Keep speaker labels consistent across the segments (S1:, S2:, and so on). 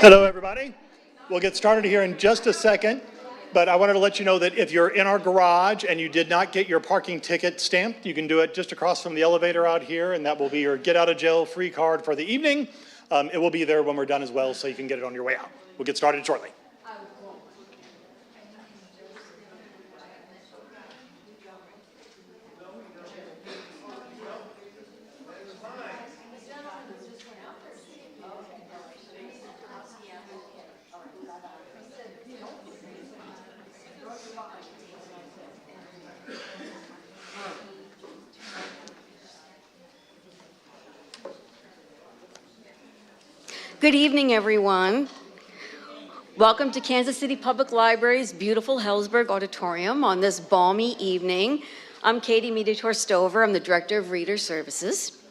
S1: Hello, everybody. We'll get started here in just a second, but I wanted to let you know that if you're in our garage and you did not get your parking ticket stamped, you can do it just across from the elevator out here, and that will be your get out of jail free card for the evening. It will be there when we're done as well, so you can get it on your way out. We'll get started shortly.
S2: Good evening, everyone. Welcome to Kansas City Public Library's beautiful Hellsberg Auditorium on this balmy evening. I'm Katie Mediator-Stover. I'm the Director of Reader Services.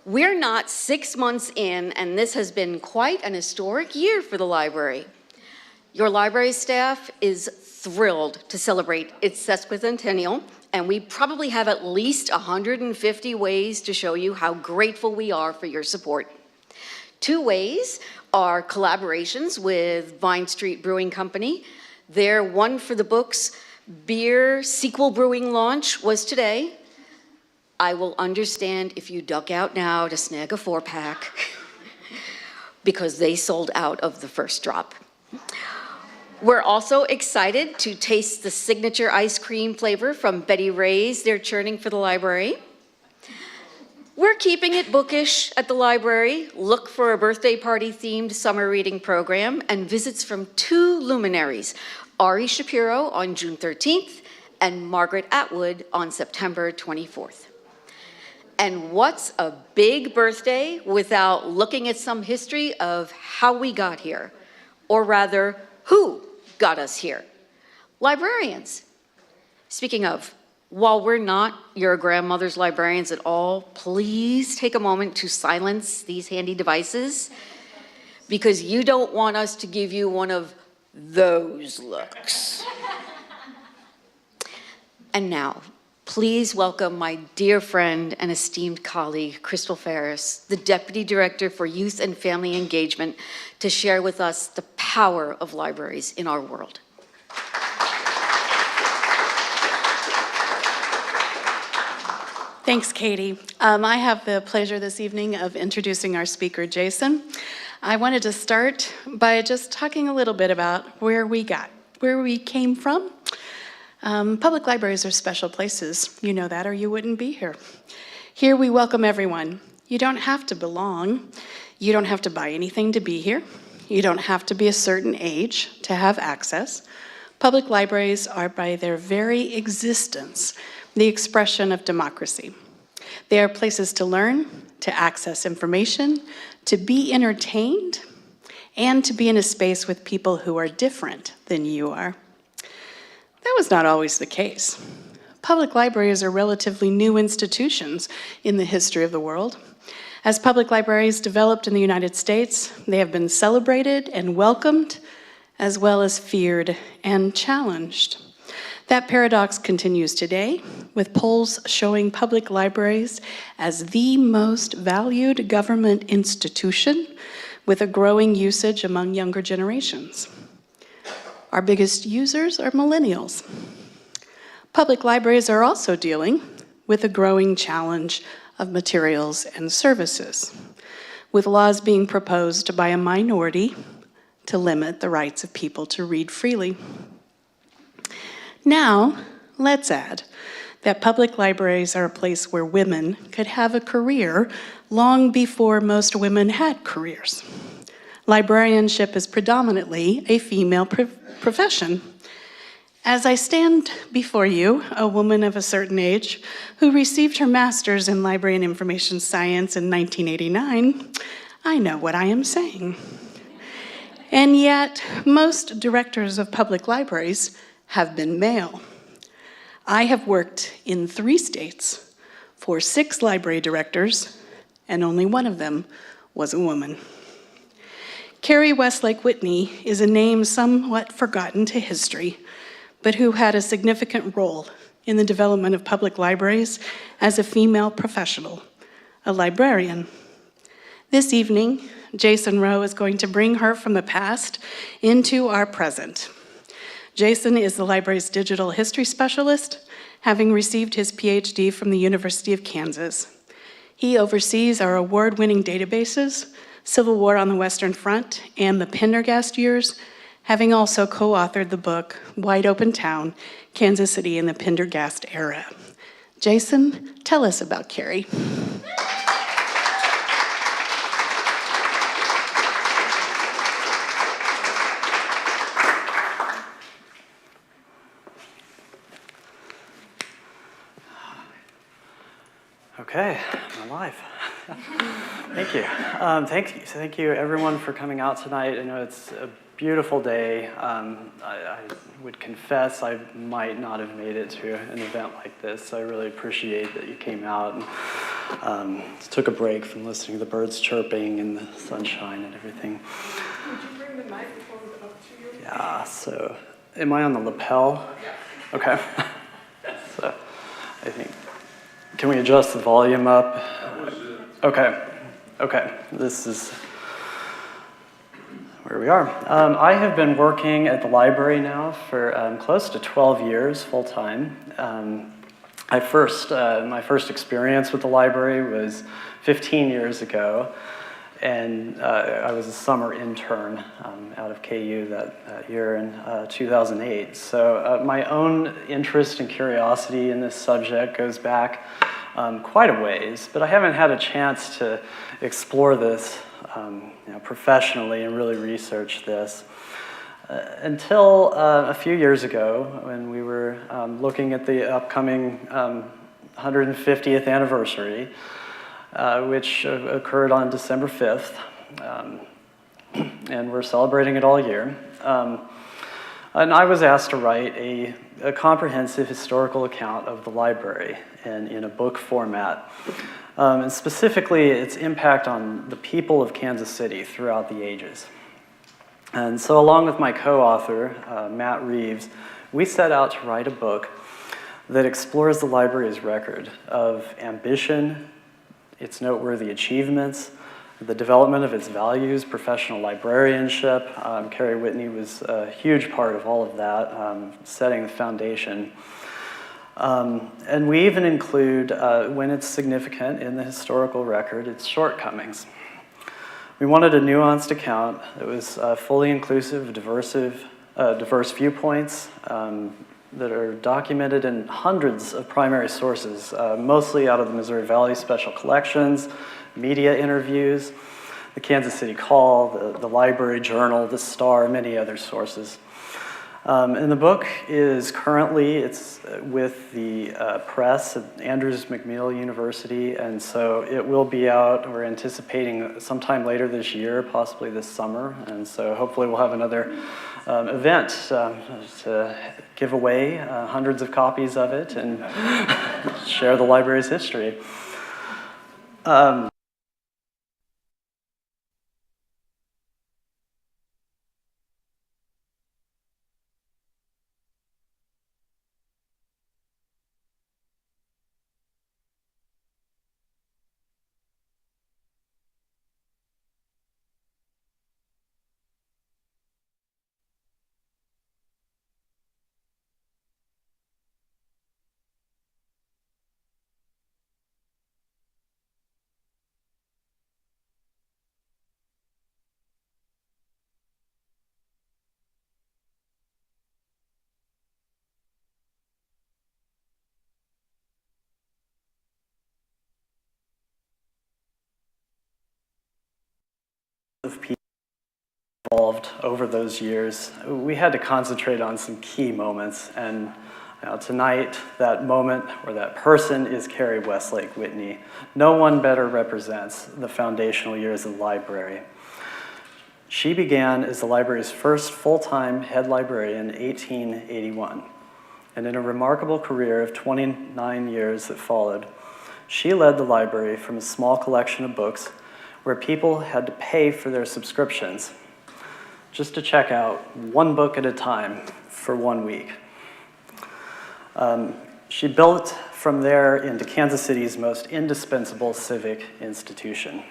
S2: We're not 6 months in, and this has been quite an historic year for the library. Your library staff is thrilled to celebrate its sesquicentennial, and we probably have at least 150 ways to show you how grateful we are for your support. 2 ways are collaborations with Vine Street Brewing Company. Their One for the Books beer sequel brewing launch was today. I will understand if you duck out now to snag a 4-pack because they sold out of the first drop. We're also excited to taste the signature ice cream flavor from Betty Ray's they're churning for the library. We're keeping it bookish at the library. Look for a birthday party themed summer reading program and visits from 2 luminaries, Ari Shapiro on June 13th and Margaret Atwood on September 24th. And what's a big birthday without looking at some history of how we got here, or rather, who got us here? Librarians. Speaking of, while we're not your grandmother's librarians at all, please take a moment to silence these handy devices because you don't want us to give you one of those looks. And now, please welcome my dear friend and esteemed colleague, Crystal Ferris, the Deputy Director for Youth and Family Engagement, to share with us the power of libraries in our world.
S3: Thanks, Katie. I have the pleasure this evening of introducing our speaker, Jason. I wanted to start by just talking a little bit about where we came from. Public libraries are special places. You know that or you wouldn't be here. Here we welcome everyone. You don't have to belong. You don't have to buy anything to be here. You don't have to be a certain age to have access. Public libraries are by their very existence the expression of democracy. They are places to learn, to access information, to be entertained, and to be in a space with people who are different than you are. That was not always the case. Public libraries are relatively new institutions in the history of the world. As public libraries developed in the United States, they have been celebrated and welcomed, as well as feared and challenged. That paradox continues today, with polls showing public libraries as the most valued government institution with a growing usage among younger generations. Our biggest users are millennials. Public libraries are also dealing with a growing challenge of materials and services, with laws being proposed by a minority to limit the rights of people to read freely. Now, let's add that public libraries are a place where women could have a career long before most women had careers. Librarianship is predominantly a female profession. As I stand before you, a woman of a certain age who received her master's in Library and Information Science in 1989, I know what I am saying. And yet, most directors of public libraries have been male. I have worked in 3 states for 6 library directors, and only one of them was a woman. Carrie Westlake Whitney is a name somewhat forgotten to history, but who had a significant role in the development of public libraries as a female professional, a librarian. This evening, Jason Roe is going to bring her from the past into our present. Jason is the library's digital history specialist, having received his PhD from the University of Kansas. He oversees our award-winning databases, Civil War on the Western Front, and the Pendergast years, having also co-authored the book, Wide Open Town, Kansas City in the Pendergast Era. Jason, tell us about Carrie.
S4: Okay, I'm alive. Thank you. Thank you everyone for coming out tonight. I know it's a beautiful day. I would confess I might not have made it to an event like this. I really appreciate that you came out and took a break from listening to the birds chirping and the sunshine and everything.
S5: Would you bring the microphone up to you?
S4: Yeah, so am I on the lapel?
S5: Yeah.
S4: Okay. So I think, can we adjust the volume up?
S5: That was it.
S4: Okay, this is where we are. I have been working at the library now for close to 12 years full-time. My first experience with the library was 15 years ago, and I was a summer intern out of KU that year in 2008. So my own interest and curiosity in this subject goes back quite a ways, but I haven't had a chance to explore this professionally and really research this until a few years ago when we were looking at the upcoming 150th anniversary, which occurred on December 5th, and we're celebrating it all year. And I was asked to write a comprehensive historical account of the library in a book format, and specifically its impact on the people of Kansas City throughout the ages. And so along with my co-author, Matt Reeves, we set out to write a book that explores the library's record of ambition, its noteworthy achievements, the development of its values, professional librarianship. Carrie Whitney was a huge part of all of that, setting the foundation. And we even include, when it's significant in the historical record, its shortcomings. We wanted a nuanced account that was fully inclusive of diverse viewpoints that are documented in hundreds of primary sources, mostly out of the Missouri Valley Special Collections, media interviews, the Kansas City Call, the Library Journal, the Star, many other sources. And the book is currently, it's with the press at Andrews McMeel University, and so it will be out, we're anticipating sometime later this year, possibly this summer, and so hopefully we'll have another event to give away hundreds of copies of it and share the library's history. Of people involved over those years, we had to concentrate on some key moments, and tonight that moment or that person is Carrie Westlake Whitney. No one better represents the foundational years of the library. She began as the library's first full-time head librarian in 1881, and in a remarkable career of 29 years that followed, she led the library from a small collection of books where people had to pay for their subscriptions just to check out one book at a time for 1 week. She built from there into Kansas City's most indispensable civic institution.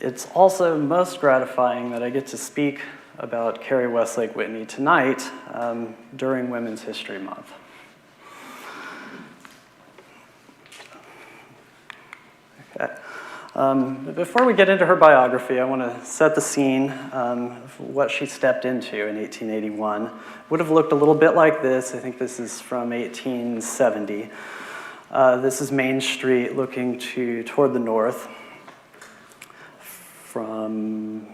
S4: It's also most gratifying that I get to speak about Carrie Westlake Whitney tonight during Women's History Month. Okay. Before we get into her biography, I want to set the scene of what she stepped into in 1881. It would have looked a little bit like this. I think this is from 1870. This is Main Street looking toward the north from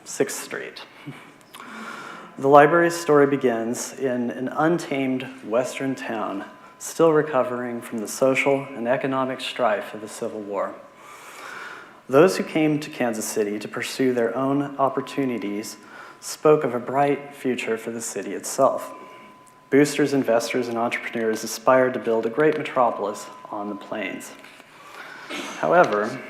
S4: 6th Street. The library's story begins in an untamed western town, still recovering from the social and economic strife of the Civil War. Those who came to Kansas City to pursue their own opportunities spoke of a bright future for the city itself. Boosters, investors, and entrepreneurs aspired to build a great metropolis on the plains. However,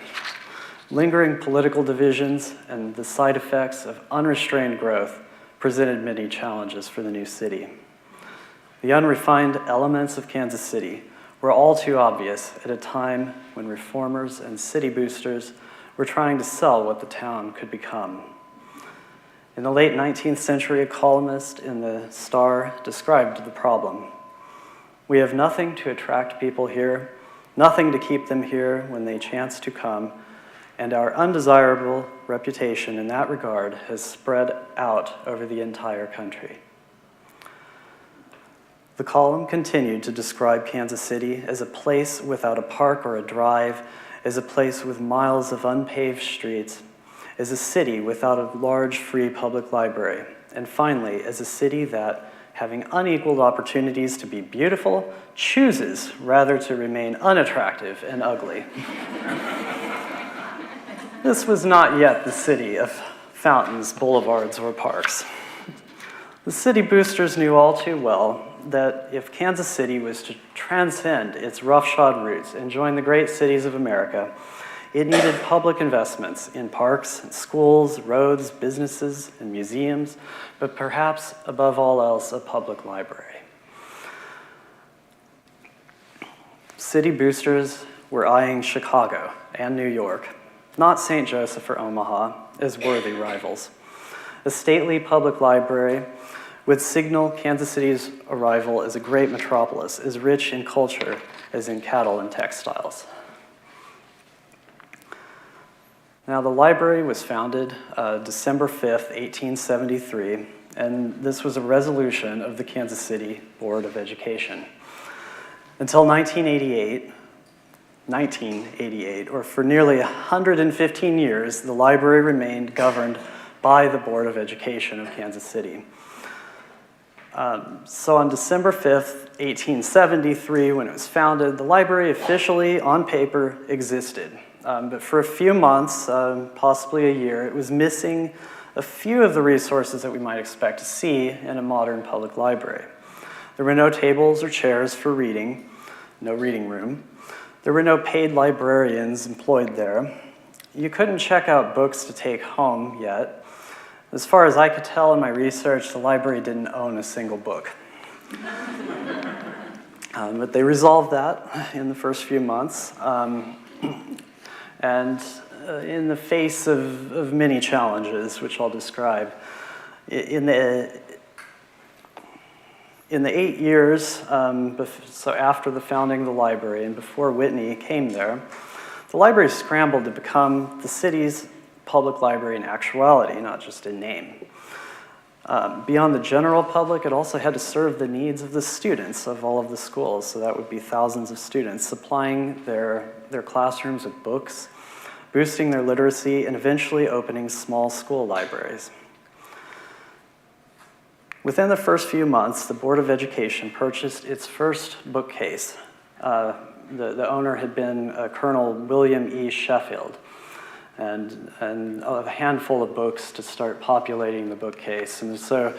S4: lingering political divisions and the side effects of unrestrained growth presented many challenges for the new city. The unrefined elements of Kansas City were all too obvious at a time when reformers and city boosters were trying to sell what the town could become. In the late 19th century, a columnist in the Star described the problem. "We have nothing to attract people here, nothing to keep them here when they chance to come, and our undesirable reputation in that regard has spread out over the entire country." The column continued to describe Kansas City as a place without a park or a drive, as a place with miles of unpaved streets, as a city without a large free public library, and finally, as a city that, having unequaled opportunities to be beautiful, chooses rather to remain unattractive and ugly. This was not yet the city of fountains, boulevards, or parks. The city boosters knew all too well that if Kansas City was to transcend its roughshod roots and join the great cities of America, it needed public investments in parks, and schools, roads, businesses, and museums, but perhaps above all else, a public library. City boosters were eyeing Chicago and New York, not St. Joseph or Omaha, as worthy rivals. A stately public library would signal Kansas City's arrival as a great metropolis, as rich in culture as in cattle and textiles. Now, the library was founded December 5th, 1873, and this was a resolution of the Kansas City Board of Education. Until 1988, or for nearly 115 years, the library remained governed by the Board of Education of Kansas City. So on December 5th, 1873, when it was founded, the library officially, on paper, existed. But for a few months, possibly a year, it was missing a few of the resources that we might expect to see in a modern public library. There were no tables or chairs for reading, no reading room. There were no paid librarians employed there. You couldn't check out books to take home yet. As far as I could tell in my research, the library didn't own a single book. But they resolved that in the first few months. And in the face of many challenges, which I'll describe, in the 8 years, so after the founding of the library and before Whitney came there, the library scrambled to become the city's public library in actuality, not just in name. Beyond the general public, it also had to serve the needs of the students of all of the schools, so that would be thousands of students, supplying their classrooms with books, boosting their literacy, and eventually opening small school libraries. Within the first few months, the Board of Education purchased its first bookcase. The owner had been Colonel William E. Sheffield, and a handful of books to start populating the bookcase. And so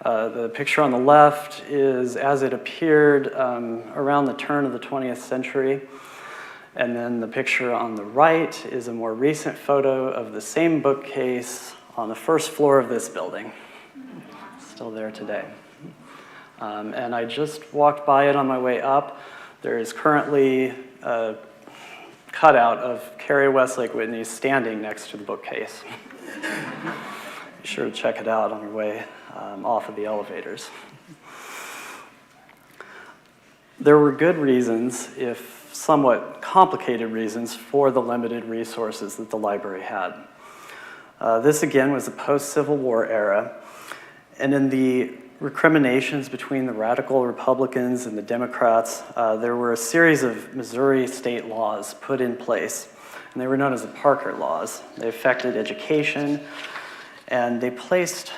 S4: the picture on the left is as it appeared around the turn of the 20th century. And then the picture on the right is a more recent photo of the same bookcase on the first floor of this building. Still there today. And I just walked by it on my way up. There is currently cutout of Carrie Westlake Whitney standing next to the bookcase. Be sure to check it out on your way off of the elevators. There were good reasons, if somewhat complicated reasons, for the limited resources that the library had. This again was a post-Civil War era, and in the recriminations between the radical Republicans and the Democrats, there were a series of Missouri state laws put in place, and they were known as the Parker laws. They affected education, and they placed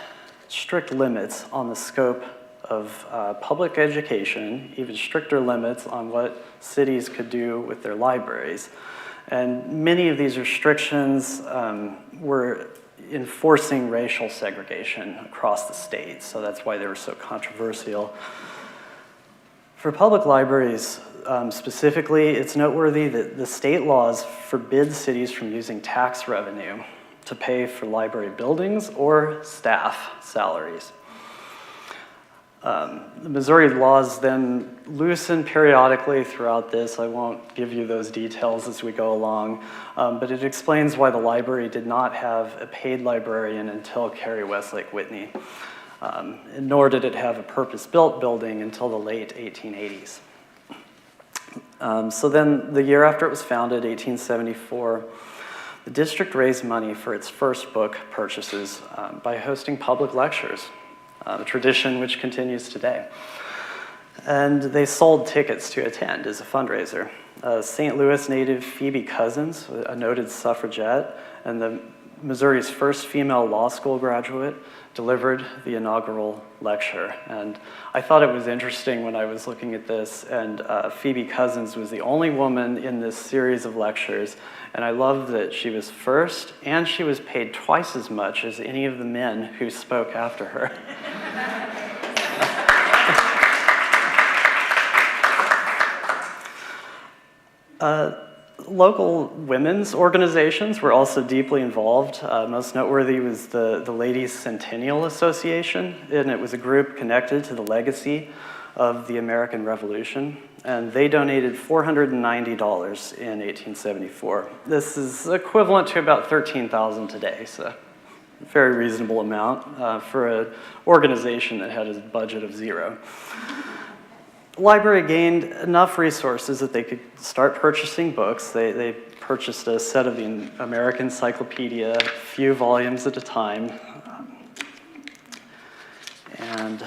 S4: strict limits on the scope of public education, even stricter limits on what cities could do with their libraries. And many of these restrictions were enforcing racial segregation across the state, so that's why they were so controversial. For public libraries specifically, it's noteworthy that the state laws forbid cities from using tax revenue to pay for library buildings or staff salaries. The Missouri laws then loosen periodically throughout this. I won't give you those details as we go along, but it explains why the library did not have a paid librarian until Carrie Westlake Whitney, nor did it have a purpose-built building until the late 1880s. So then the year after it was founded, 1874, the district raised money for its first book purchases by hosting public lectures, a tradition which continues today. And they sold tickets to attend as a fundraiser. St. Louis native Phoebe Cousins, a noted suffragette, and Missouri's first female law school graduate, delivered the inaugural lecture. And I thought it was interesting when I was looking at this, and Phoebe Cousins was the only woman in this series of lectures, and I love that she was first, and she was paid twice as much as any of the men who spoke after her. Local women's organizations were also deeply involved. Most noteworthy was the Ladies Centennial Association, and it was a group connected to the legacy of the American Revolution, and they donated $490 in 1874. This is equivalent to about $13,000 today, so a very reasonable amount for an organization that had a budget of $0. The library gained enough resources that they could start purchasing books. They purchased a set of the American Encyclopedia, a few volumes at a time. And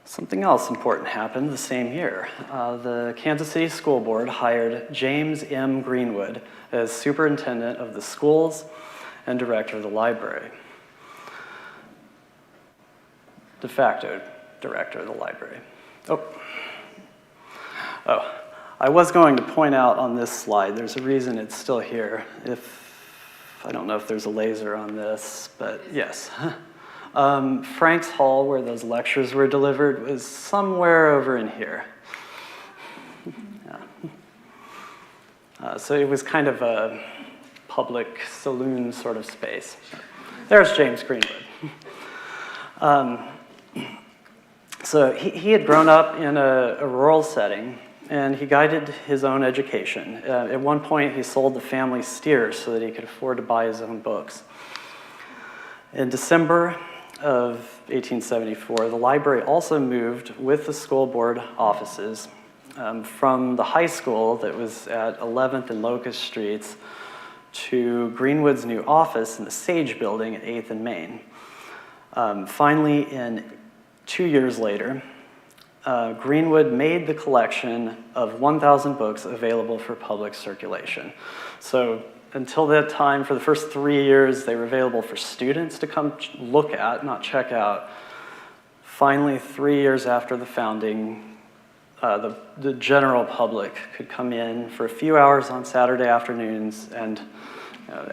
S4: something else important happened the same year. The Kansas City School Board hired James M. Greenwood as superintendent of the schools and director of the library. De facto director of the library. Oh, I was going to point out on this slide, there's a reason it's still here. I don't know if there's a laser on this, but yes. Frank's Hall, where those lectures were delivered, was somewhere over in here. Yeah. So it was kind of a public saloon sort of space. There's James Greenwood. So he had grown up in a rural setting, and he guided his own education. At one point, he sold the family steers so that he could afford to buy his own books. In December of 1874, the library also moved with the school board offices from the high school that was at 11th and Locust Streets to Greenwood's new office in the Sage Building at 8th and Main. Finally, 2 years later, Greenwood made the collection of 1,000 books available for public circulation. So until that time, for the first 3 years, they were available for students to come look at, not check out. Finally, 3 years after the founding, the general public could come in for a few hours on Saturday afternoons and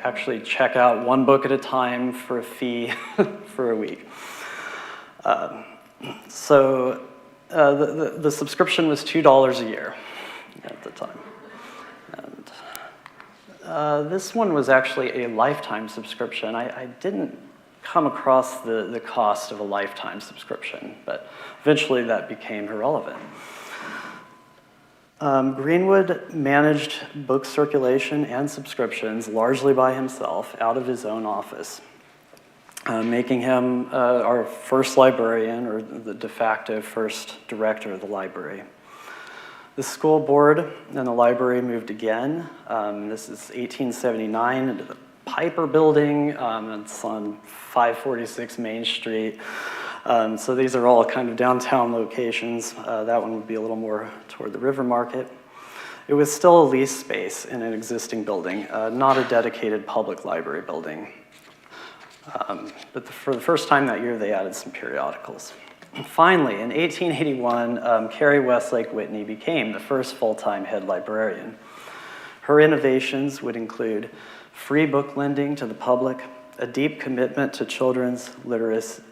S4: actually check out one book at a time for a fee for a week. So the subscription was $2 a year at the time. And this one was actually a lifetime subscription. I didn't come across the cost of a lifetime subscription, but eventually that became irrelevant. Greenwood managed book circulation and subscriptions largely by himself out of his own office, making him our first librarian, or the de facto first director of the library. The school board and the library moved again. This is 1879 into the Piper Building. It's on 546 Main Street. So these are all kind of downtown locations. That one would be a little more toward the River Market. It was still a leased space in an existing building, not a dedicated public library building. But for the first time that year, they added some periodicals. And finally, in 1881, Carrie Westlake Whitney became the first full-time head librarian. Her innovations would include free book lending to the public, a deep commitment to children's literacy,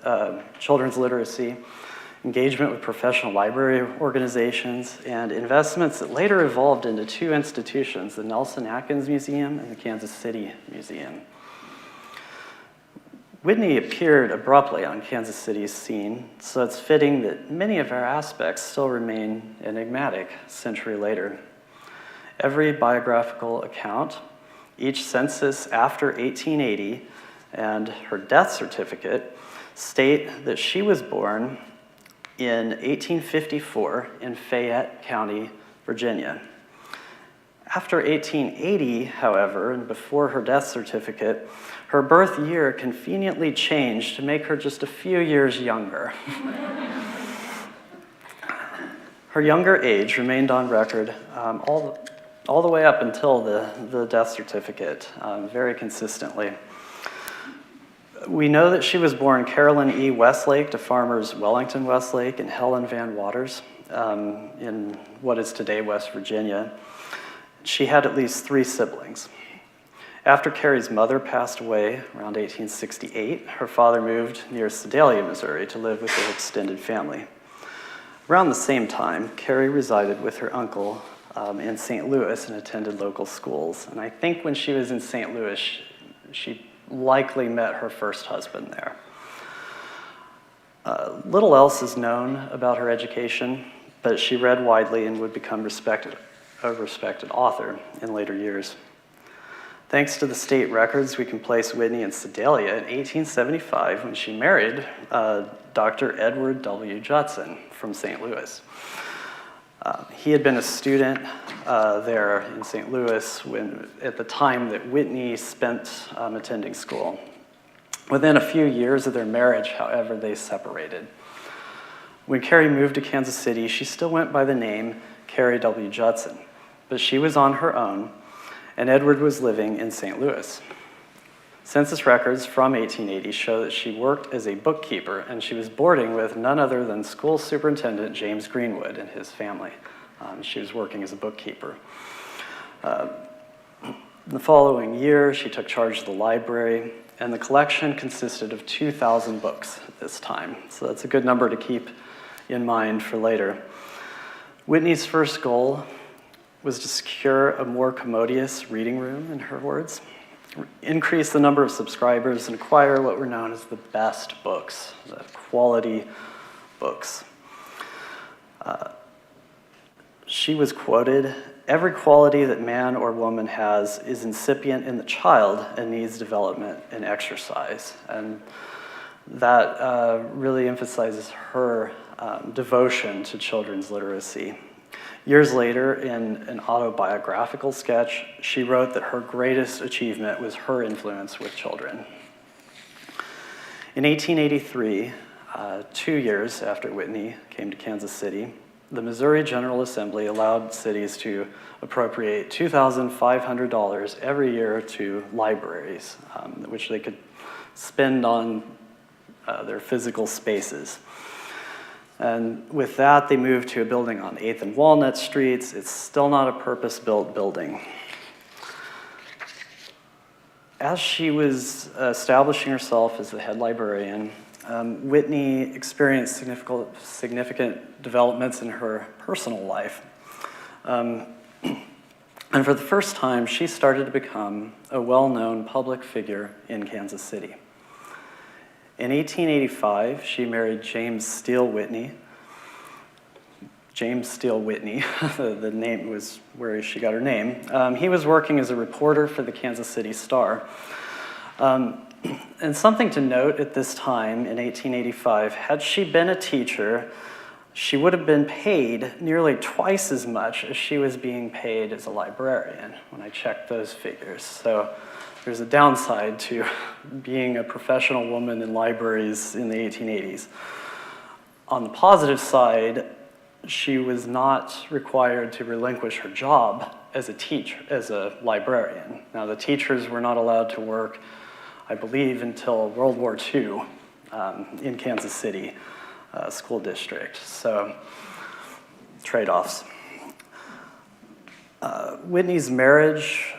S4: engagement with professional library organizations, and investments that later evolved into two institutions, the Nelson Atkins Museum and the Kansas City Museum. Whitney appeared abruptly on Kansas City's scene, so it's fitting that many of her aspects still remain enigmatic a century later. Every biographical account, each census after 1880, and her death certificate state that she was born in 1854 in Fayette County, Virginia. After 1880, however, and before her death certificate, her birth year conveniently changed to make her just a few years younger. Her younger age remained on record all the way up until the death certificate, very consistently. We know that she was born Carolyn E. Westlake to farmers Wellington Westlake and Helen Van Waters in what is today West Virginia. She had at least 3 siblings. After Carrie's mother passed away around 1868, her father moved near Sedalia, Missouri to live with their extended family. Around the same time, Carrie resided with her uncle in St. Louis and attended local schools. And I think when she was in St. Louis, she likely met her first husband there. Little else is known about her education, but she read widely and would become a respected author in later years. Thanks to the state records, we can place Whitney in Sedalia in 1875 when she married Dr. Edward W. Judson from St. Louis. He had been a student there in St. Louis at the time that Whitney spent attending school. Within a few years of their marriage, however, they separated. When Carrie moved to Kansas City, she still went by the name Carrie W. Judson, but she was on her own, and Edward was living in St. Louis. Census records from 1880 show that she worked as a bookkeeper, and she was boarding with none other than school superintendent James Greenwood and his family. She was working as a bookkeeper. The following year, she took charge of the library, and the collection consisted of 2,000 books at this time. So that's a good number to keep in mind for later. Whitney's first goal was to secure a more commodious reading room, in her words, increase the number of subscribers, and acquire what were known as the best books, the quality books. She was quoted, "Every quality that man or woman has is incipient in the child and needs development and exercise." And that really emphasizes her devotion to children's literacy. Years later, in an autobiographical sketch, she wrote that her greatest achievement was her influence with children. In 1883, 2 years after Whitney came to Kansas City, the Missouri General Assembly allowed cities to appropriate $2,500 every year to libraries, which they could spend on their physical spaces. And with that, they moved to a building on 8th and Walnut Streets. It's still not a purpose-built building. As she was establishing herself as the head librarian, Whitney experienced significant developments in her personal life. And for the first time, she started to become a well-known public figure in Kansas City. In 1885, she married James Steele Whitney. James Steele Whitney, the name was where she got her name. He was working as a reporter for the Kansas City Star. And something to note at this time, in 1885, had she been a teacher, she would have been paid nearly twice as much as she was being paid as a librarian when I checked those figures. So there's a downside to being a professional woman in libraries in the 1880s. On the positive side, she was not required to relinquish her job as a teacher, as a librarian. Now, the teachers were not allowed to work, I believe, until World War II in Kansas City school district. So, trade-offs. Whitney's marriage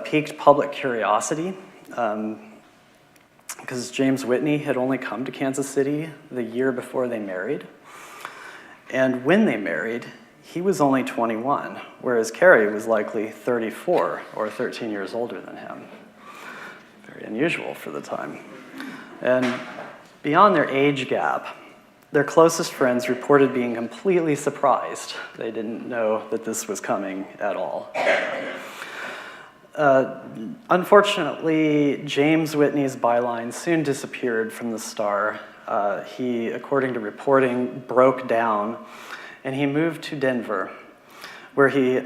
S4: piqued public curiosity because James Whitney had only come to Kansas City the year before they married. And when they married, he was only 21, whereas Carrie was likely 34 or 13 years older than him. Very unusual for the time. And beyond their age gap, their closest friends reported being completely surprised. They didn't know that this was coming at all. Unfortunately, James Whitney's byline soon disappeared from the Star. He, according to reporting, broke down, and he moved to Denver, where he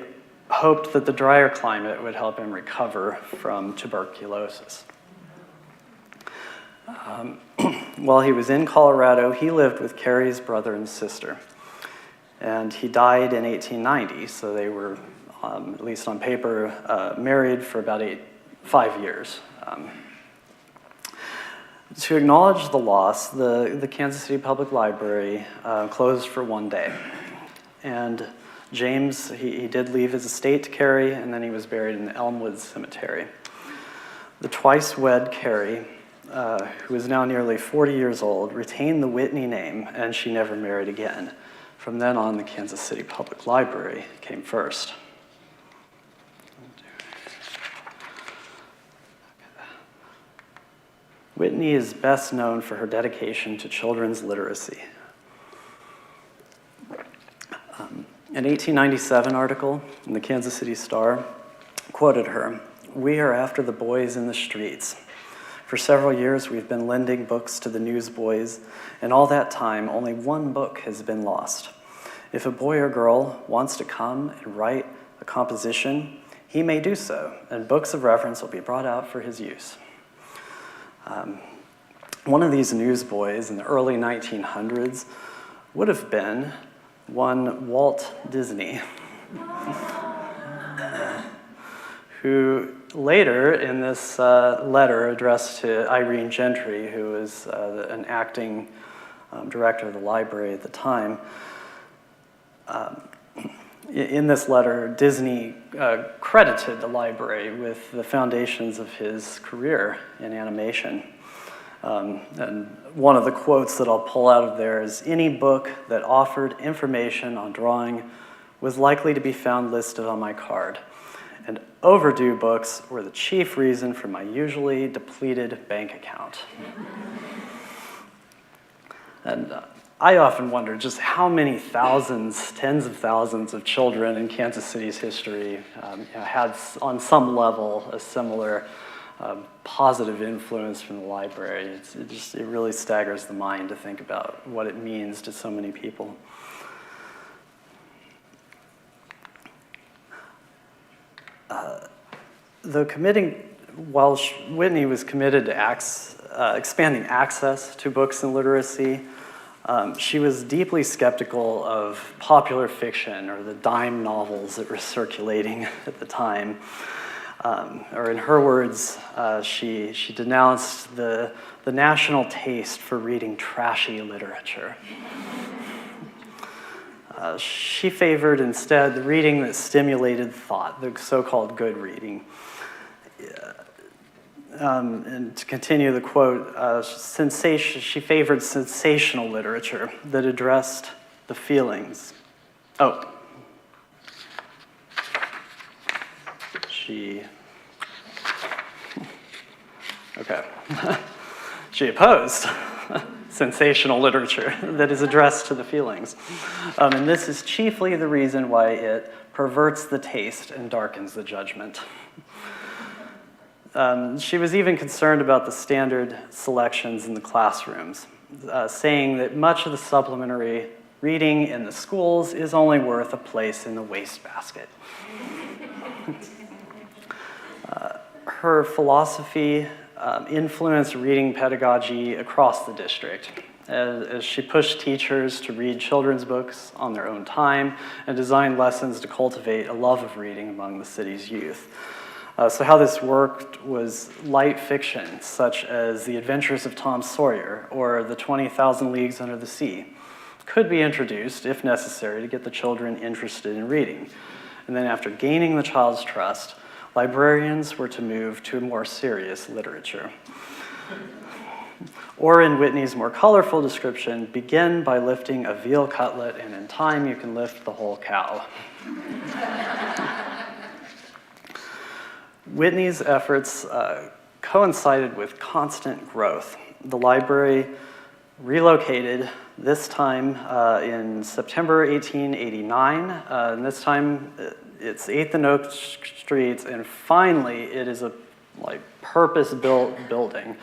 S4: hoped that the drier climate would help him recover from tuberculosis. While he was in Colorado, he lived with Carrie's brother and sister, and he died in 1890, so they were, at least on paper, married for about 5 years. To acknowledge the loss, the Kansas City Public Library closed for one day. And James, he did leave his estate to Carrie, and then he was buried in the Elmwood Cemetery. The twice-wed Carrie, who is now nearly 40 years old, retained the Whitney name, and she never married again. From then on, the Kansas City Public Library came first. Whitney is best known for her dedication to children's literacy. An 1897 article in the Kansas City Star quoted her, "We are after the boys in the streets. For several years, we've been lending books to the newsboys, and all that time, only one book has been lost. If a boy or girl wants to come and write a composition, he may do so, and books of reference will be brought out for his use." One of these newsboys in the early 1900s would have been one Walt Disney, who later in this letter addressed to Irene Gentry, who was an acting director of the library at the time, in this letter, Disney credited the library with the foundations of his career in animation. And one of the quotes that I'll pull out of there is, "Any book that offered information on drawing was likely to be found listed on my card, and overdue books were the chief reason for my usually depleted bank account." And I often wonder just how many thousands, tens of thousands of children in Kansas City's history had on some level a similar positive influence from the library. It really staggers the mind to think about what it means to so many people. While Whitney was committed to expanding access to books and literacy, she was deeply skeptical of popular fiction or the dime novels that were circulating at the time. Or in her words, she denounced the national taste for reading trashy literature. She favored instead the reading that stimulated thought, the so-called good reading. And to continue the quote, she favored sensational literature that addressed the feelings. She opposed sensational literature that is addressed to the feelings. And this is chiefly the reason why it perverts the taste and darkens the judgment. She was even concerned about the standard selections in the classrooms, saying that much of the supplementary reading in the schools is only worth a place in the wastebasket. Her philosophy influenced reading pedagogy across the district as she pushed teachers to read children's books on their own time and designed lessons to cultivate a love of reading among the city's youth. So how this worked was light fiction, such as The Adventures of Tom Sawyer or The 20,000 Leagues Under the Sea, could be introduced, if necessary, to get the children interested in reading. And then after gaining the child's trust, librarians were to move to a more serious literature. Or in Whitney's more colorful description, begin by lifting a veal cutlet, and in time you can lift the whole cow. Whitney's efforts coincided with constant growth. The library relocated, this time in September 1889, and this time it's 8th and Oak Streets, and finally it is a purpose-built building.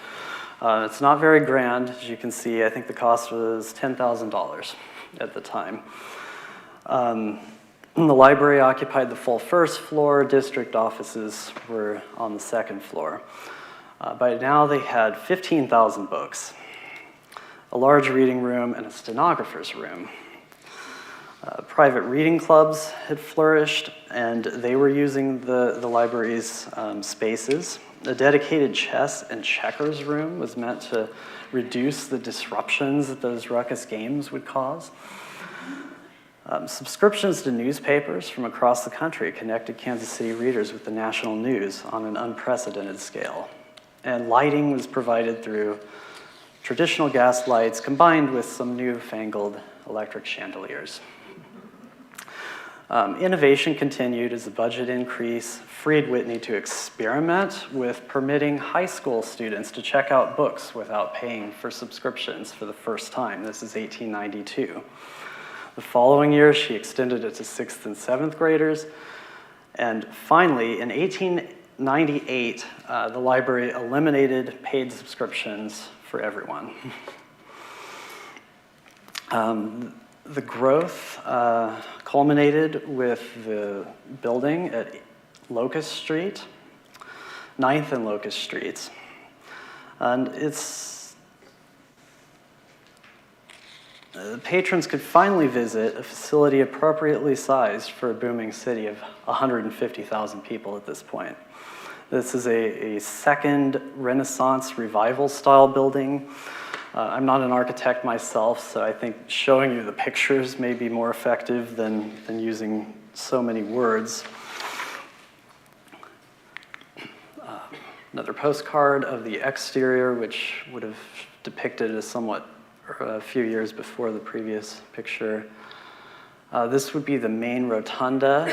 S4: It's not very grand, as you can see. I think the cost was $10,000 at the time. The library occupied the full first floor. District offices were on the second floor. By now they had 15,000 books, a large reading room, and a stenographer's room. Private reading clubs had flourished, and they were using the library's spaces. A dedicated chess and checkers room was meant to reduce the disruptions that those ruckus games would cause. Subscriptions to newspapers from across the country connected Kansas City readers with the national news on an unprecedented scale. And lighting was provided through traditional gas lights combined with some newfangled electric chandeliers. Innovation continued as the budget increase freed Whitney to experiment with permitting high school students to check out books without paying for subscriptions for the first time. This is 1892. The following year, she extended it to 6th and 7th graders. And finally, in 1898, the library eliminated paid subscriptions for everyone. The growth culminated with the building at Locust Street, 9th and Locust Streets. And patrons could finally visit a facility appropriately sized for a booming city of 150,000 people at this point. This is a second Renaissance revival style building. I'm not an architect myself, so I think showing you the pictures may be more effective than using so many words. Another postcard of the exterior, which would have depicted a few years before the previous picture. This would be the main rotunda.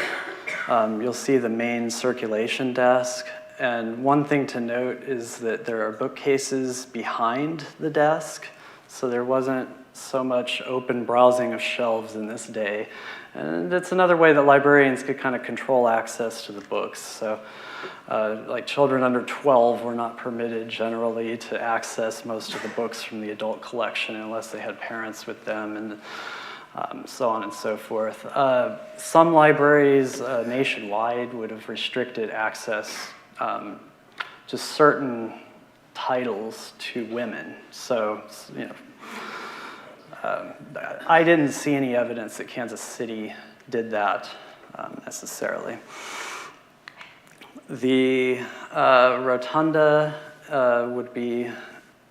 S4: You'll see the main circulation desk. And one thing to note is that there are bookcases behind the desk, so there wasn't so much open browsing of shelves in this day. And it's another way that librarians could kind of control access to the books. So like children under 12 were not permitted generally to access most of the books from the adult collection unless they had parents with them, and so on and so forth. Some libraries nationwide would have restricted access to certain titles to women. So, I didn't see any evidence that Kansas City did that necessarily. The rotunda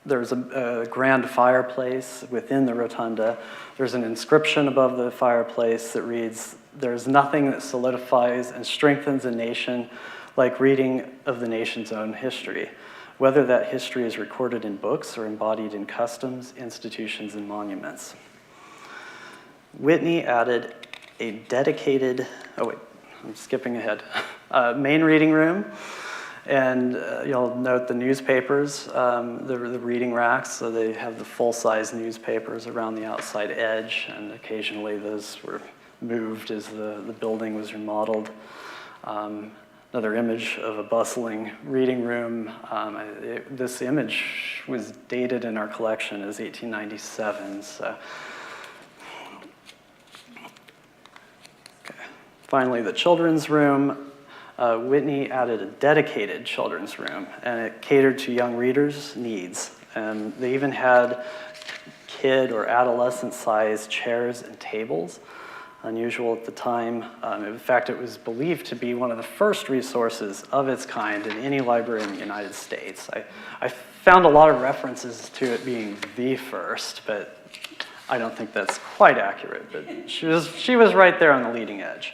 S4: there's a grand fireplace within the rotunda. There's an inscription above the fireplace that reads, "There's nothing that solidifies and strengthens a nation like reading of the nation's own history, whether that history is recorded in books or embodied in customs, institutions, and monuments." Whitney added a dedicated, I'm skipping ahead, main reading room, And you'll note the newspapers, the reading racks, so they have the full-size newspapers around the outside edge, and occasionally those were moved as the building was remodeled. Another image of a bustling reading room. This image was dated in our collection as 1897, so. Okay. Finally, the children's room. Whitney added a dedicated children's room, and it catered to young readers' needs. And they even had kid or adolescent-sized chairs and tables, unusual at the time. In fact, it was believed to be one of the first resources of its kind in any library in the United States. I found a lot of references to it being the first, but I don't think that's quite accurate. But she was right there on the leading edge.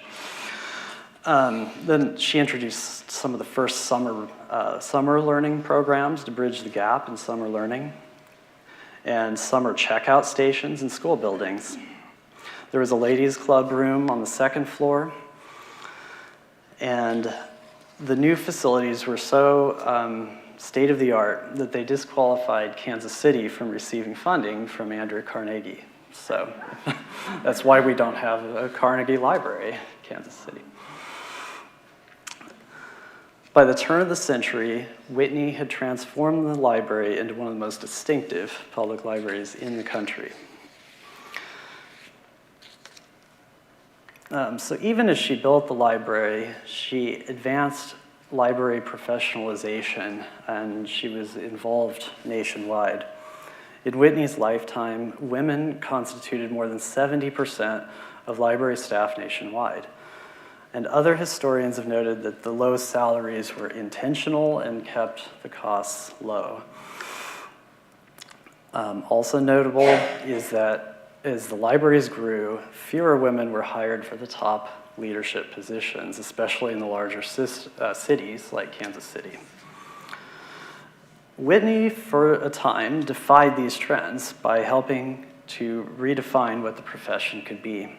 S4: Then she introduced some of the first summer learning programs to bridge the gap in summer learning, and summer checkout stations in school buildings. There was a ladies' club room on the second floor, and the new facilities were so state-of-the-art that they disqualified Kansas City from receiving funding from Andrew Carnegie. So that's why we don't have a Carnegie Library in Kansas City. By the turn of the century, Whitney had transformed the library into one of the most distinctive public libraries in the country. So even as she built the library, she advanced library professionalization, and she was involved nationwide. In Whitney's lifetime, women constituted more than 70% of library staff nationwide. And other historians have noted that the low salaries were intentional and kept the costs low. Also notable is that as the libraries grew, fewer women were hired for the top leadership positions, especially in the larger cities like Kansas City. Whitney, for a time, defied these trends by helping to redefine what the profession could be.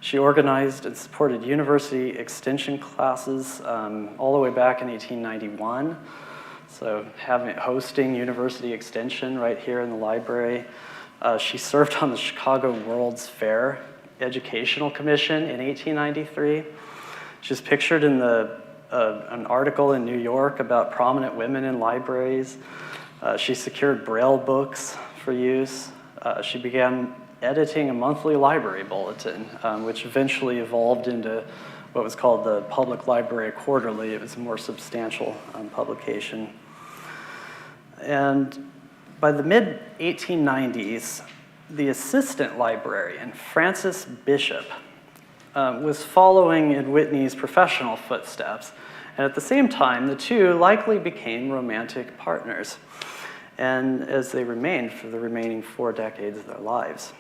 S4: She organized and supported university extension classes all the way back in 1891. So hosting university extension right here in the library. She served on the Chicago World's Fair Educational Commission in 1893. She's pictured in an article in New York about prominent women in libraries. She secured Braille books for use. She began editing a monthly library bulletin, which eventually evolved into what was called the Public Library Quarterly. It was a more substantial publication. And by the mid-1890s, the assistant librarian, Frances Bishop, was following in Whitney's professional footsteps. And at the same time, the two likely became romantic partners, and as they remained for the remaining 4 decades of their lives.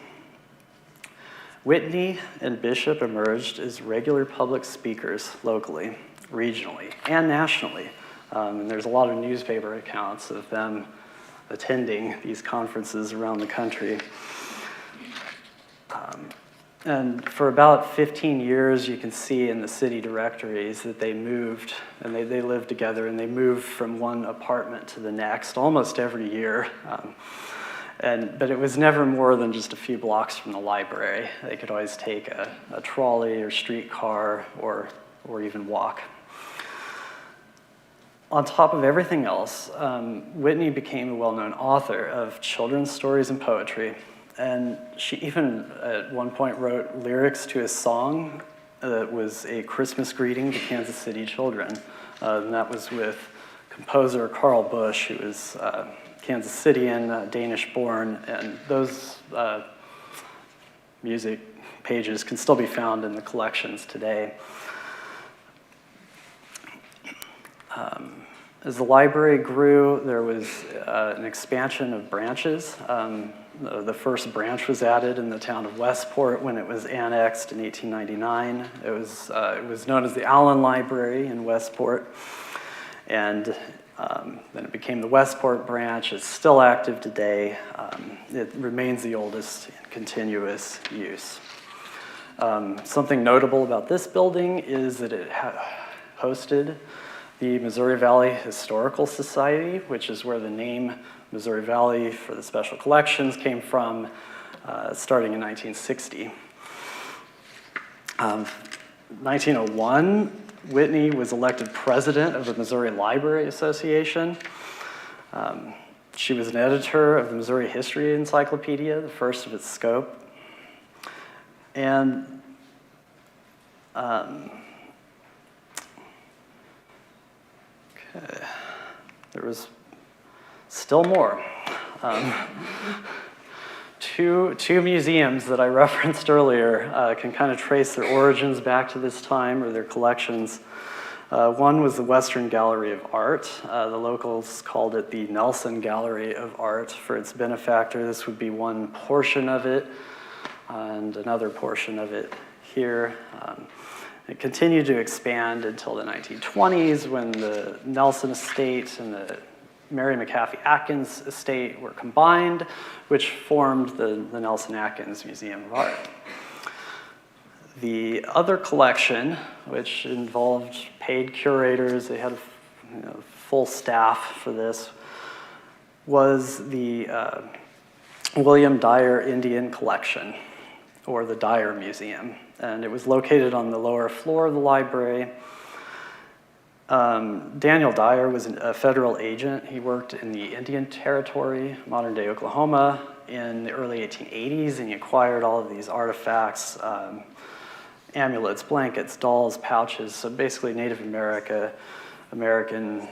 S4: Whitney and Bishop emerged as regular public speakers locally, regionally, and nationally. And there's a lot of newspaper accounts of them attending these conferences around the country. And for about 15 years, you can see in the city directories that they moved, and they lived together, and they moved from one apartment to the next almost every year. But it was never more than just a few blocks from the library. They could always take a trolley or streetcar or even walk. On top of everything else, Whitney became a well-known author of children's stories and poetry. And she even at one point wrote lyrics to a song that was a Christmas greeting to Kansas City children. And that was with composer Carl Busch, who was Kansas Cityan, Danish-born, and those music pages can still be found in the collections today. As the library grew, there was an expansion of branches. The first branch was added in the town of Westport when it was annexed in 1899. It was known as the Allen Library in Westport, and then it became the Westport branch. It's still active today. It remains the oldest in continuous use. Something notable about this building is that it hosted the Missouri Valley Historical Society, which is where the name Missouri Valley for the special collections came from, starting in 1960. 1901, Whitney was elected president of the Missouri Library Association. She was an editor of the Missouri History Encyclopedia, the first of its scope. And okay, there was still more. Two museums that I referenced earlier can kind of trace their origins back to this time, or their collections. One was the Western Gallery of Art. The locals called it the Nelson Gallery of Art for its benefactor. This would be one portion of it, and another portion of it here. It continued to expand until the 1920s, when the Nelson estate and the Mary McAfee Atkins estate were combined, which formed the Nelson Atkins Museum of Art. The other collection, which involved paid curators, they had a full staff for this, was the William Dyer Indian Collection, or the Dyer Museum. And it was located on the lower floor of the library. Daniel Dyer was a federal agent. He worked in the Indian Territory, modern-day Oklahoma, in the early 1880s, and he acquired all of these artifacts, amulets, blankets, dolls, pouches, so basically Native American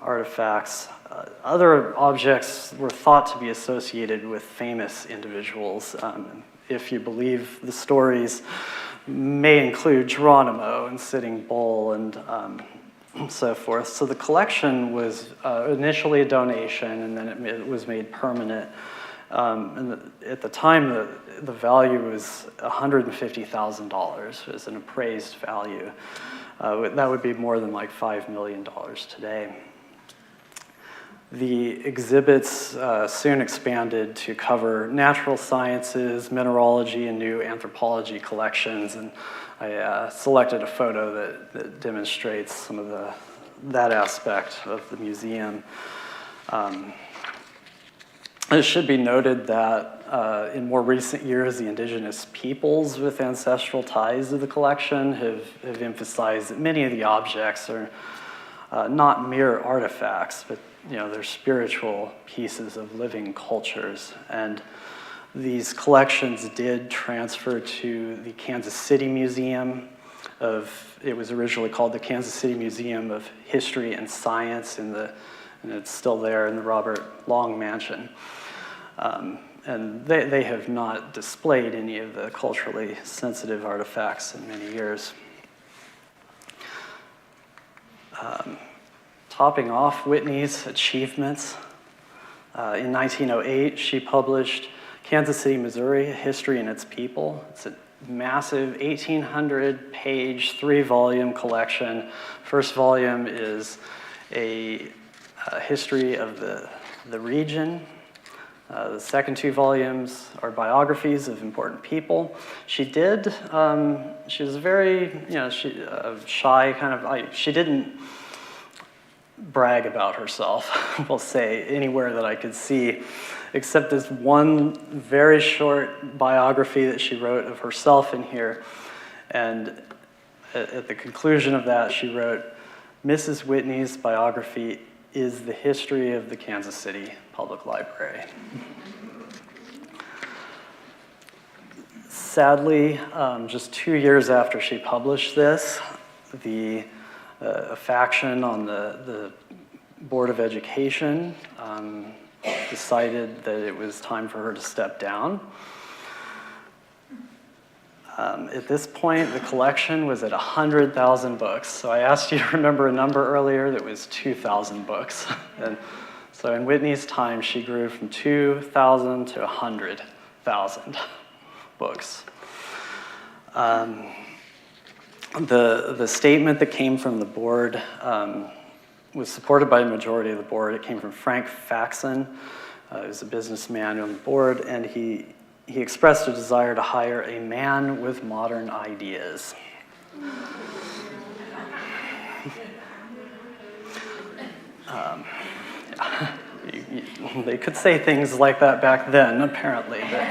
S4: artifacts. Other objects were thought to be associated with famous individuals. If you believe the stories, may include Geronimo and Sitting Bull and so forth. So the collection was initially a donation, and then it was made permanent. And at the time, the value was $150,000 as an appraised value. That would be more than like $5 million today. The exhibits soon expanded to cover natural sciences, mineralogy, and new anthropology collections. And I selected a photo that demonstrates some of that aspect of the museum. It should be noted that in more recent years, the indigenous peoples with ancestral ties to the collection have emphasized that many of the objects are not mere artifacts, but they're spiritual pieces of living cultures. And these collections did transfer to the Kansas City Museum it was originally called the Kansas City Museum of History and Science, and it's still there in the Robert Long Mansion. And they have not displayed any of the culturally sensitive artifacts in many years. Topping off Whitney's achievements, in 1908, she published Kansas City, Missouri, A History and Its People. It's a massive 1,800-page, 3-volume collection. First volume is a history of the region. The second 2 volumes are biographies of important people. She was very, shy, kind of, she didn't brag about herself, we'll say, anywhere that I could see, except this one very short biography that she wrote of herself in here. And at the conclusion of that, she wrote, "Mrs. Whitney's biography is the history of the Kansas City Public Library." Sadly, just 2 years after she published this, a faction on the Board of Education decided that it was time for her to step down. At this point, the collection was at 100,000 books. So I asked you to remember a number earlier that was 2,000 books. And so in Whitney's time, she grew from 2,000 to 100,000 books. The statement that came from the board was supported by the majority of the board. It came from Frank Faxon, who's a businessman on the board, and he expressed a desire to hire a man with modern ideas. They could say things like that back then, apparently, but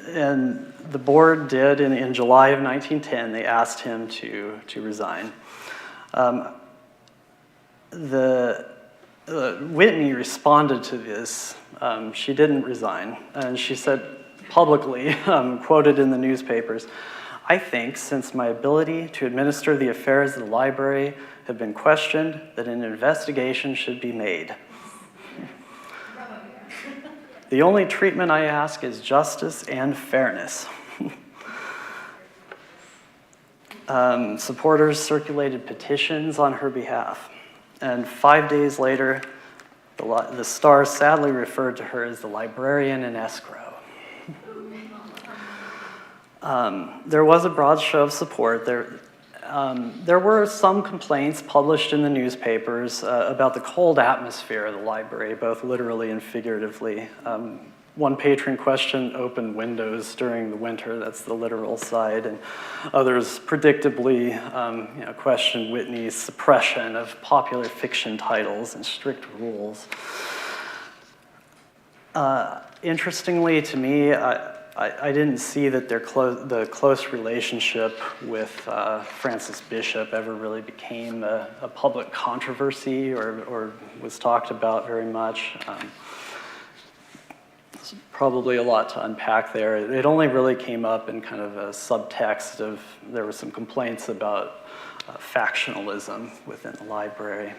S4: and the board did in July of 1910. They asked him to resign. Whitney responded to this. She didn't resign, and she said publicly, quoted in the newspapers, "I think, since my ability to administer the affairs of the library have been questioned, that an investigation should be made. The only treatment I ask is justice and fairness." Supporters circulated petitions on her behalf, and 5 days later, the Star sadly referred to her as the librarian in escrow. There was a broad show of support. There were some complaints published in the newspapers about the cold atmosphere of the library, both literally and figuratively. One patron questioned open windows during the winter, that's the literal side, and others predictably questioned Whitney's suppression of popular fiction titles and strict rules. Interestingly to me, I didn't see that the close relationship with Francis Bishop ever really became a public controversy or was talked about very much. There's probably a lot to unpack there. It only really came up in kind of a subtext of, there were some complaints about factionalism within the library.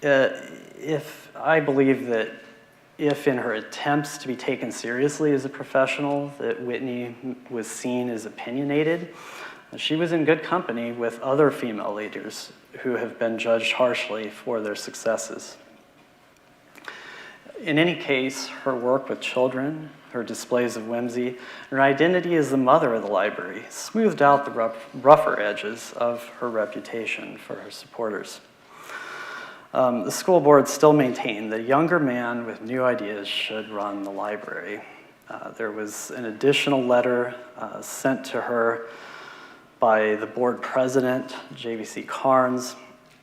S4: I believe that if in her attempts to be taken seriously as a professional, that Whitney was seen as opinionated, she was in good company with other female leaders who have been judged harshly for their successes. In any case, her work with children, her displays of whimsy, her identity as the mother of the library smoothed out the rougher edges of her reputation for her supporters. The school board still maintained that a younger man with new ideas should run the library. There was an additional letter sent to her by the board president, JVC Carnes.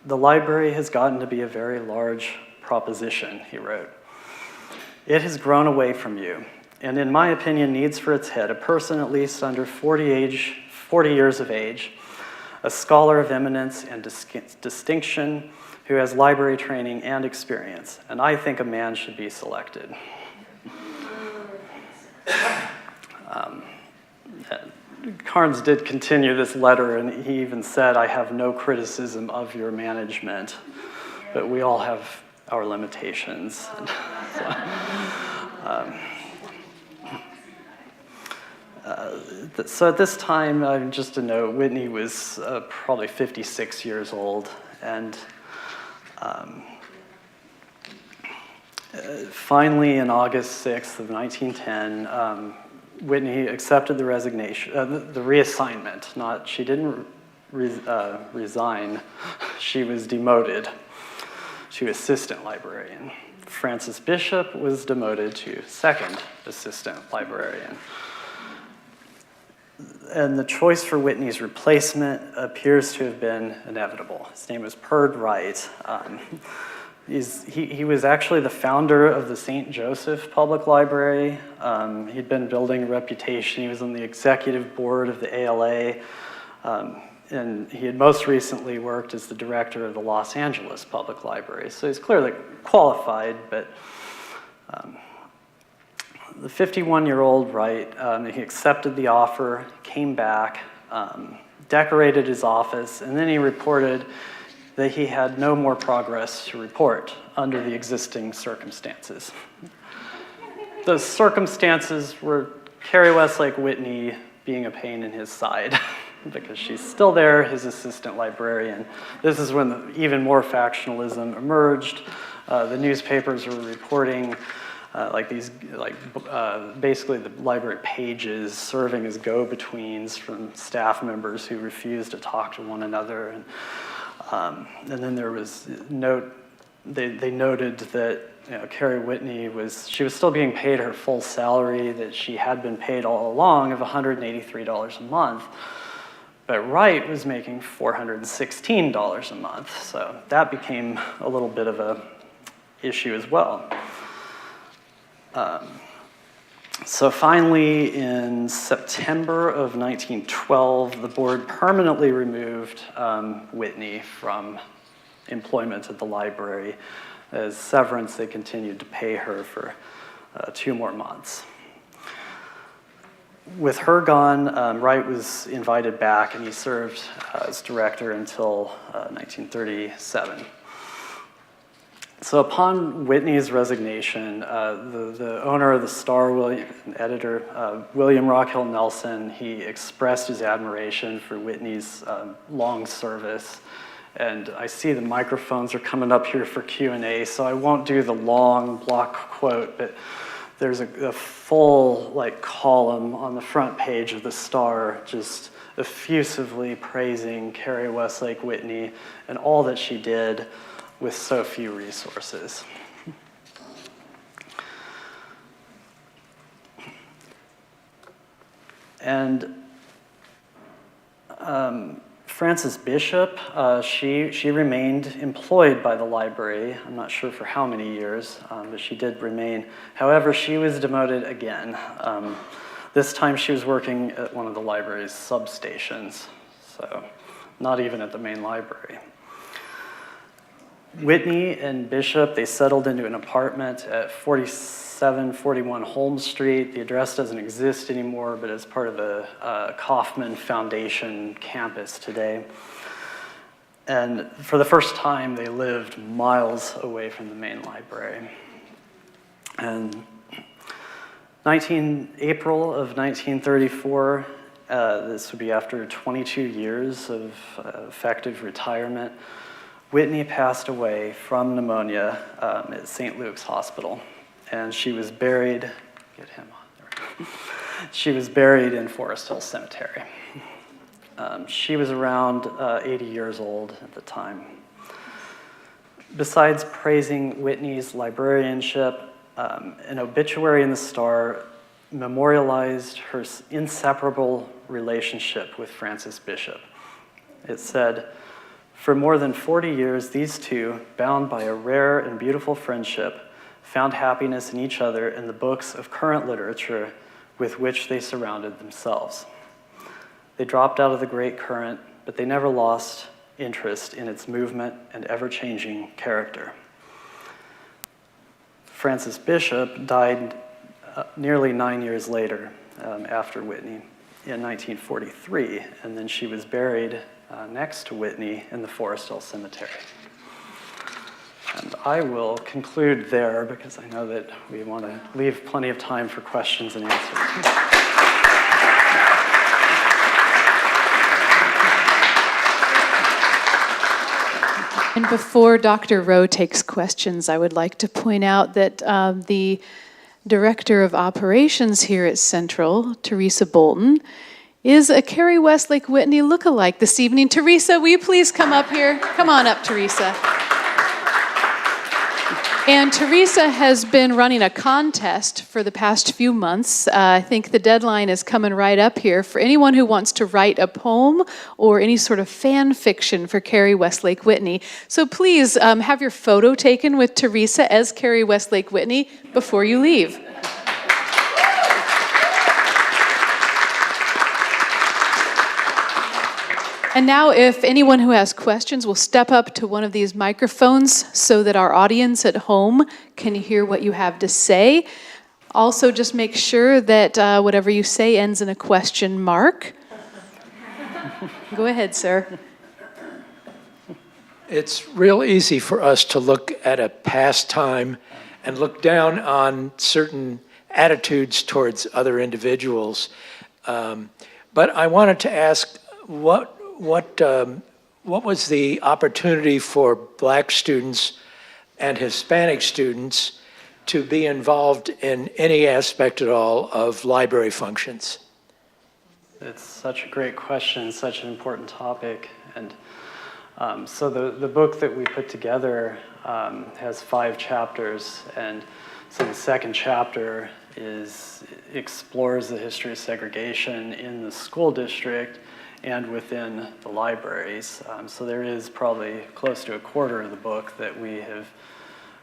S4: "The library has gotten to be a very large proposition," he wrote. "It has grown away from you, and in my opinion needs for its head a person at least under 40 years of age, a scholar of eminence and distinction, who has library training and experience, and I think a man should be selected." Carnes did continue this letter, and he even said, "I have no criticism of your management, but we all have our limitations." So at this time, just to note, Whitney was probably 56 years old, and finally, in August 6th of 1910, Whitney accepted the resignation, the reassignment. She didn't resign, she was demoted to assistant librarian. Francis Bishop was demoted to second assistant librarian. And the choice for Whitney's replacement appears to have been inevitable. His name was Perd Wright. He was actually the founder of the St. Joseph Public Library. He'd been building a reputation. He was on the executive board of the ALA. And he had most recently worked as the director of the Los Angeles Public Library. So he's clearly qualified, but the 51-year-old Wright, he accepted the offer, came back, decorated his office, and then he reported that he had no more progress to report under the existing circumstances. Those circumstances were Carrie Westlake Whitney being a pain in his side because she's still there, his assistant librarian. This is when even more factionalism emerged. The newspapers were reporting basically the library pages serving as go-betweens from staff members who refused to talk to one another. And then there was they noted that Carrie Whitney was still being paid her full salary that she had been paid all along of $183 a month, But Wright was making $416 a month, so that became a little bit of a issue as well. So finally, in September of 1912, the board permanently removed Whitney from employment at the library. As severance, they continued to pay her for 2 more months. With her gone, Wright was invited back, and he served as director until 1937. So upon Whitney's resignation, the owner of the Star, editor, William Rockhill Nelson, he expressed his admiration for Whitney's long service. And I see the microphones are coming up here for Q&A, so I won't do the long block quote, but there's a full column on the front page of the Star just effusively praising Carrie Westlake Whitney and all that she did with so few resources. And Frances Bishop, she remained employed by the library. I'm not sure for how many years, but she did remain. However, she was demoted again. This time she was working at one of the library's substations, so not even at the main library. Whitney and Bishop, they settled into an apartment at 4741 Holmes Street. The address doesn't exist anymore, but it's part of the Kauffman Foundation campus today. And for the first time, they lived miles away from the main library. And April of 1934, this would be after 22 years of effective retirement, Whitney passed away from pneumonia at St. Luke's Hospital, and she was buried, get him on there. She was buried in Forest Hill Cemetery. She was around 80 years old at the time. Besides praising Whitney's librarianship, an obituary in the Star memorialized her inseparable relationship with Frances Bishop. It said, "For more than 40 years, these two, bound by a rare and beautiful friendship, found happiness in each other and the books of current literature with which they surrounded themselves. They dropped out of the great current, but they never lost interest in its movement and ever-changing character." Frances Bishop died nearly 9 years later after Whitney in 1943, and then she was buried next to Whitney in the Forest Hill Cemetery. And I will conclude there because I know that we want to leave plenty of time for questions and answers.
S6: And before Dr. Roe takes questions, I would like to point out that the Director of Operations here at Central, Teresa Bolton, is a Carrie Westlake Whitney lookalike this evening. Teresa, will you please come up here? Come on up, Teresa. And Teresa has been running a contest for the past few months. I think the deadline is coming right up here for anyone who wants to write a poem or any sort of fan fiction for Carrie Westlake Whitney. So please have your photo taken with Teresa as Carrie Westlake Whitney before you leave. And now if anyone who has questions will step up to one of these microphones so that our audience at home can hear what you have to say. Also, just make sure that whatever you say ends in a question mark. Go ahead, sir.
S7: It's real easy for us to look at a past time and look down on certain attitudes towards other individuals. But I wanted to ask, what was the opportunity for Black students and Hispanic students to be involved in any aspect at all of library functions?
S4: It's such a great question, such an important topic. And so the book that we put together has 5 chapters. And so the second chapter explores the history of segregation in the school district and within the libraries. So there is probably close to a quarter of the book that we have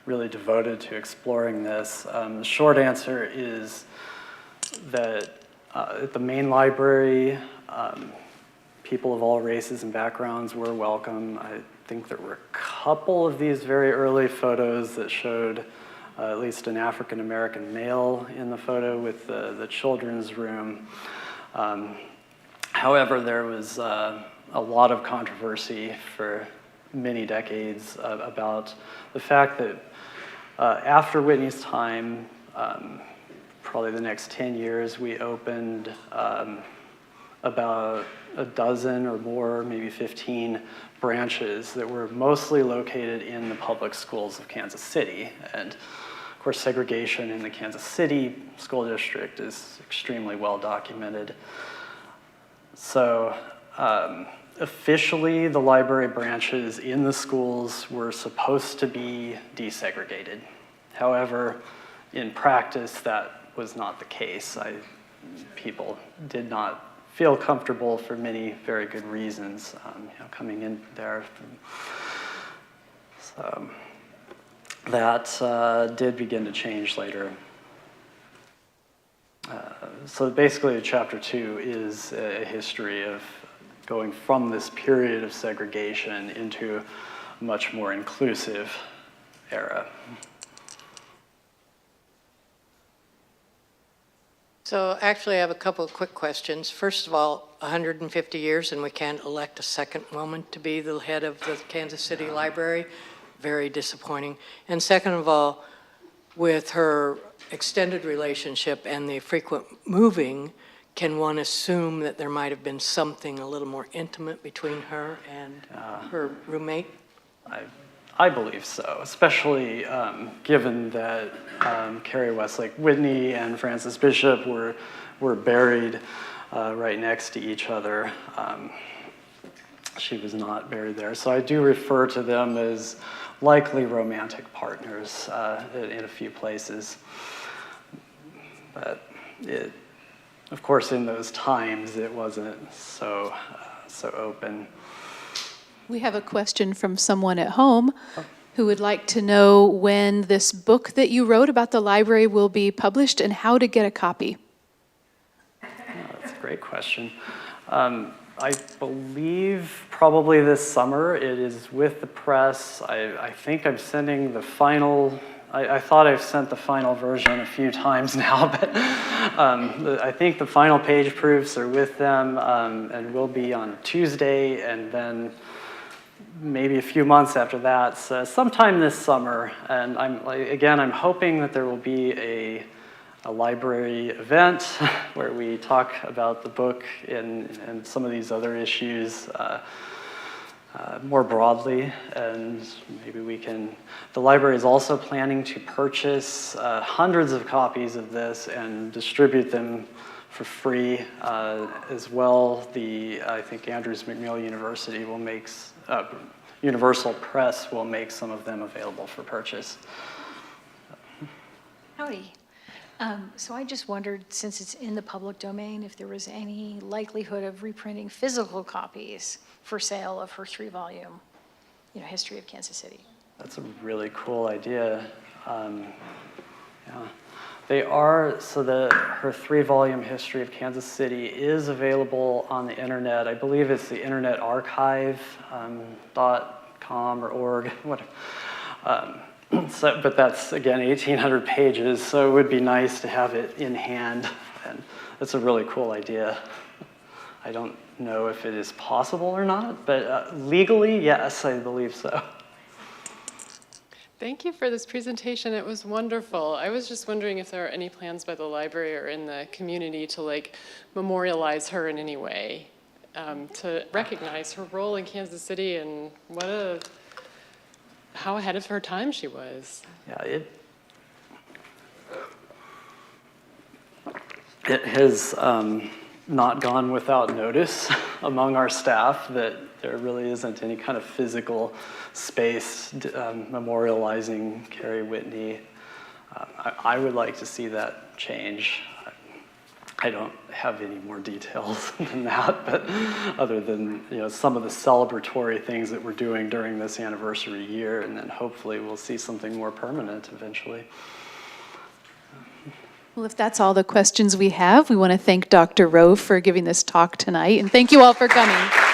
S4: really devoted to exploring this. The short answer is that at the main library, people of all races and backgrounds were welcome. I think there were a couple of these very early photos that showed at least an African-American male in the photo with the children's room. However, there was a lot of controversy for many decades about the fact that after Whitney's time, probably the next 10 years, we opened about a dozen or more, maybe 15 branches that were mostly located in the public schools of Kansas City. And of course, segregation in the Kansas City school district is extremely well documented. So officially, the library branches in the schools were supposed to be desegregated. However, in practice, that was not the case. People did not feel comfortable for many very good reasons, coming in there. So that did begin to change later. So basically, chapter 2 is a history of going from this period of segregation into a much more inclusive era.
S8: So actually, I have a couple of quick questions. First of all, 150 years and we can't elect a second woman to be the head of the Kansas City Library. Very disappointing. And second of all, with her extended relationship and the frequent moving, can one assume that there might have been something a little more intimate between her and her roommate?
S4: I believe so, especially given that Carrie Westlake Whitney and Frances Bishop were buried right next to each other. She was not buried there. So I do refer to them as likely romantic partners in a few places. But of course, in those times, it wasn't so open.
S6: We have a question from someone at home who would like to know when this book that you wrote about the library will be published and how to get a copy.
S4: Oh, that's a great question. I believe probably this summer. It is with the press. I think I'm sending the final. I thought I've sent the final version a few times now, but I think the final page proofs are with them and will be on Tuesday, and then maybe a few months after that, so sometime this summer. And I'm hoping that there will be a library event where we talk about the book and some of these other issues more broadly, and maybe we can. The library is also planning to purchase hundreds of copies of this and distribute them for free as well. I think Andrews McNeil University will make. Universal Press will make some of them available for purchase.
S9: Howdy. So I just wondered, since it's in the public domain, if there was any likelihood of reprinting physical copies for sale of her 3-volume, History of Kansas City.
S4: That's a really cool idea. Yeah. They are, so her 3-volume History of Kansas City is available on the internet. I believe it's the Internet Archive .com or org, whatever. But that's, again, 1,800 pages, so it would be nice to have it in hand, and that's a really cool idea. I don't know if it is possible or not, but legally, yes, I believe so.
S5: Thank you for this presentation. It was wonderful. I was just wondering if there are any plans by the library or in the community to memorialize her in any way, to recognize her role in Kansas City and how ahead of her time she was.
S4: Yeah, it has not gone without notice among our staff that there really isn't any kind of physical space memorializing Carrie Whitney. I would like to see that change. I don't have any more details than that, but other than some of the celebratory things that we're doing during this anniversary year, and then hopefully we'll see something more permanent eventually.
S6: Well, if that's all the questions we have, we want to thank Dr. Roe for giving this talk tonight, and thank you all for coming.